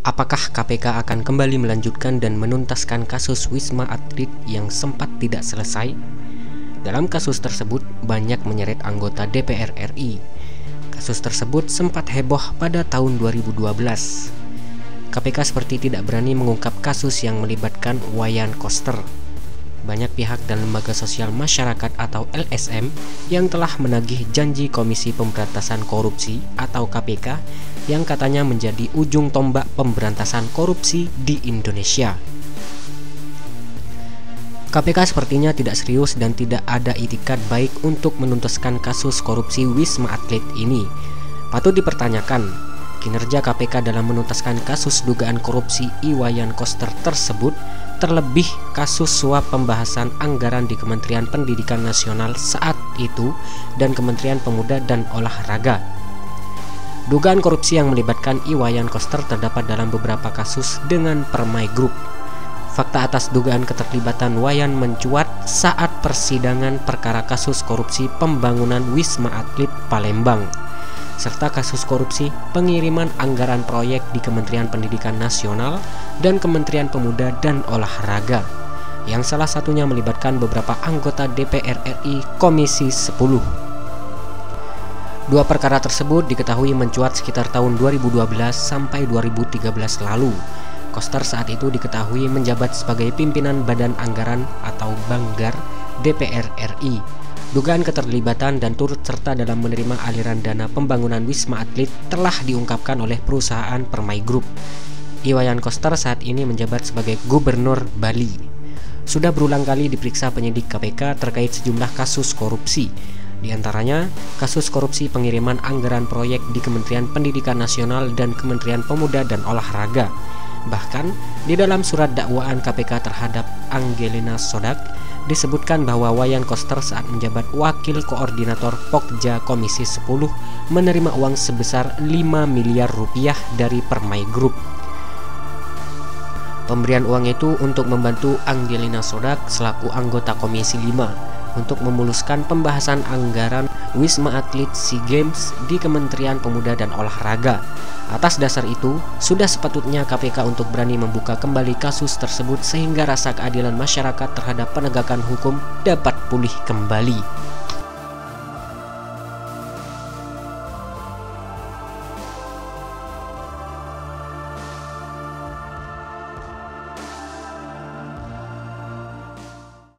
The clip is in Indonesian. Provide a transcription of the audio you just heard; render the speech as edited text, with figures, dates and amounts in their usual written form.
Apakah KPK akan kembali melanjutkan dan menuntaskan kasus Wisma Atlet yang sempat tidak selesai? Dalam kasus tersebut banyak menyeret anggota DPR RI. Kasus tersebut sempat heboh pada tahun 2012. KPK seperti tidak berani mengungkap kasus yang melibatkan Wayan Koster. Banyak pihak dan lembaga sosial masyarakat atau LSM yang telah menagih janji Komisi Pemberantasan Korupsi atau KPK yang katanya menjadi ujung tombak pemberantasan korupsi di Indonesia. KPK sepertinya tidak serius dan tidak ada itikat baik untuk menuntaskan kasus korupsi Wisma Atlet ini. Patut dipertanyakan, kinerja KPK dalam menuntaskan kasus dugaan korupsi Wayan Koster tersebut, terlebih kasus suap pembahasan anggaran di Kementerian Pendidikan Nasional saat itu dan Kementerian Pemuda dan Olahraga. Dugaan korupsi yang melibatkan Wayan Koster terdapat dalam beberapa kasus dengan Permai Group. Fakta atas dugaan keterlibatan Wayan mencuat saat persidangan perkara kasus korupsi pembangunan Wisma Atlet Palembang, serta kasus korupsi pengiriman anggaran proyek di Kementerian Pendidikan Nasional dan Kementerian Pemuda dan Olahraga, yang salah satunya melibatkan beberapa anggota DPR RI Komisi 10. Dua perkara tersebut diketahui mencuat sekitar tahun 2012 sampai 2013 lalu. Koster saat itu diketahui menjabat sebagai pimpinan Badan Anggaran atau Banggar DPR RI. Dugaan keterlibatan dan turut serta dalam menerima aliran dana pembangunan Wisma Atlet telah diungkapkan oleh perusahaan Permai Group. Wayan Koster saat ini menjabat sebagai Gubernur Bali. Sudah berulang kali diperiksa penyidik KPK terkait sejumlah kasus korupsi. Di antaranya, kasus korupsi pengiriman anggaran proyek di Kementerian Pendidikan Nasional dan Kementerian Pemuda dan Olahraga. Bahkan, di dalam surat dakwaan KPK terhadap Angelina Sodak, disebutkan bahwa Wayan Koster saat menjabat Wakil Koordinator Pokja Komisi 10 menerima uang sebesar 5 miliar rupiah dari Permai Group. Pemberian uang itu untuk membantu Angelina Sodak selaku anggota Komisi 5 untuk memuluskan pembahasan anggaran Wisma Atlet SEA Games di Kementerian Pemuda dan Olahraga. Atas dasar itu, sudah sepatutnya KPK untuk berani membuka kembali kasus tersebut sehingga rasa keadilan masyarakat terhadap penegakan hukum dapat pulih kembali.